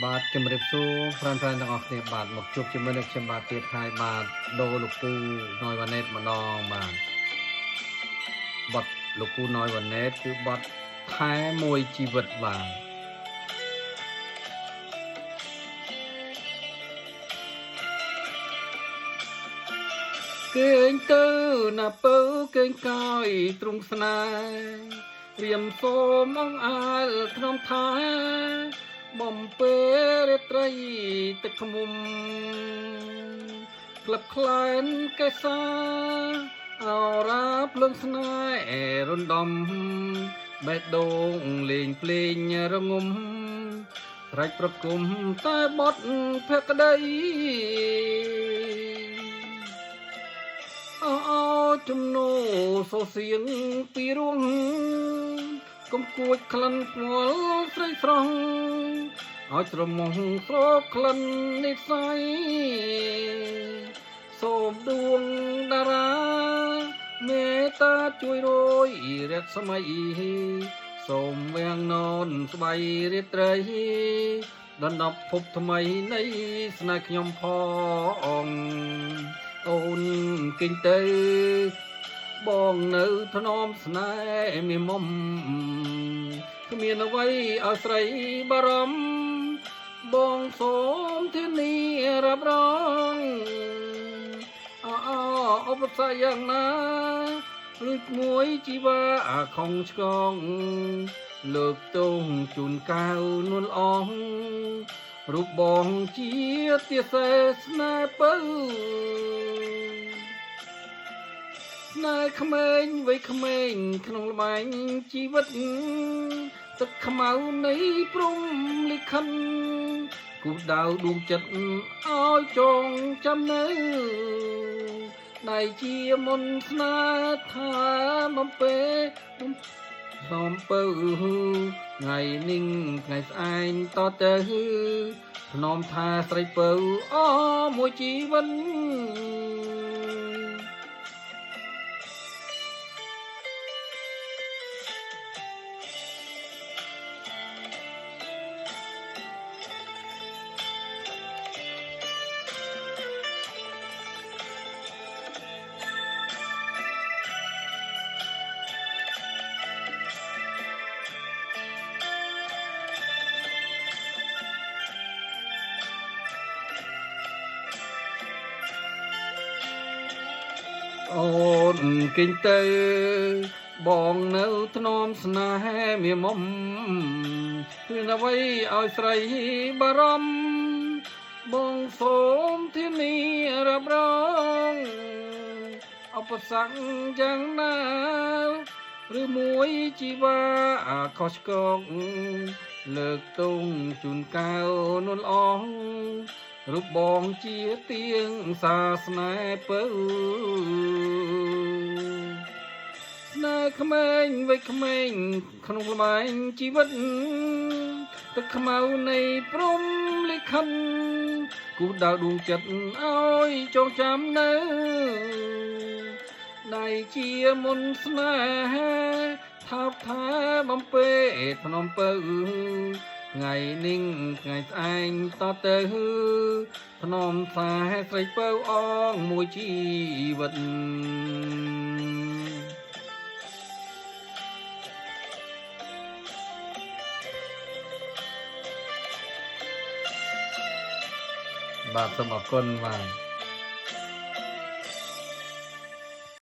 បាទជំរាបសួរប្រានទាំងអស់គ្នាបាទមកជួបជាមួយនឹងខ្ញុំបាទទៀតហើយបាទដូលោកពូណយវ៉ាណេតម្ដងបាទបទលោកពូណយវ៉ាណេតគឺបទខែមួយជីវិតបាទគេងទៅណាពៅគេងកាយទ្រង់ស្នេហ៍រៀមសូមអងអាលក្នុងថាបំពេលរាត្រីទឹកខ្មុំក្លឹបខ្លែនកេសាអរាភ្លើងស្នេហ៍រំដំបេះដូងលេងភ្លេងរងំស្រេចប្រគំតែបត់ភក្តីអជំនោសូសៀងពីរួងកុំគួចក្លិនខ្មោលស្រីស្រស់ឲ្យស្រមុំស្រោកក្លិននិស័យសូមដួងតារាមេត្តាជួយរយរះសម័យសូមវាំងននស្បៃរាត្រីដណ្ដប់ភពថ្មីនៃស្នេហ៍ខ្ញុំផងអូនគិញទៅបងនៅថ្នមស្នេហ៍មានមុំគ្មានអ្វីឲ្យស្រីបារម្ភបងសូមធានារ៉ាប់រងឧបសគ្គយ៉ាងណាឬមួយជីវ៉ាខំឆ្កងលើកទងជូនកៅនួនអងរូបបងជាទាសេស្នេហ៍ពៅស្នេហ៍ក្មេងវ័យក្មេងក្នុងល្បែងជីវិតទឹកខ្មៅនៃព្រំលិខិតគូដៅដួងចិត្តឲ្យចងចាំនៅដៃជាមុនស្នេហ៍ថាបំពេសំពៅថ្ងៃនេះថ្ងៃស្អែកតទៅភ្នំថាស្រីពៅមួយជីវិតអូនគិញទៅបងនៅថ្នមស្នេហ៍មានមុំគឺអ្វីឲ្យស្រីបារម្ភបងសូមធានារ៉ាប់រងឧបសគ្គយ៉ាងណាឬមួយជីវ៉ាខុសឆ្គងលើកទងជូនកៅនួនអងរូបបងជាទៀងសាស្នេហ៍ពៅស្នេហ៍ក្មេងវ័យក្មេងក្នុងល្បែងជីវិតទឹកខ្មៅនៃព្រំលិខិតគូដៅដួងចិត្តឲ្យចងចាំនៅដៃជាមុនស្នេហ៍ថោកថាបំពេភ្នំពៅថ្ងៃនេះថ្ងៃស្អែកតទៅភ្នំសាស្រីពៅមួយជីវិតបាទសូមអរគុណបាទ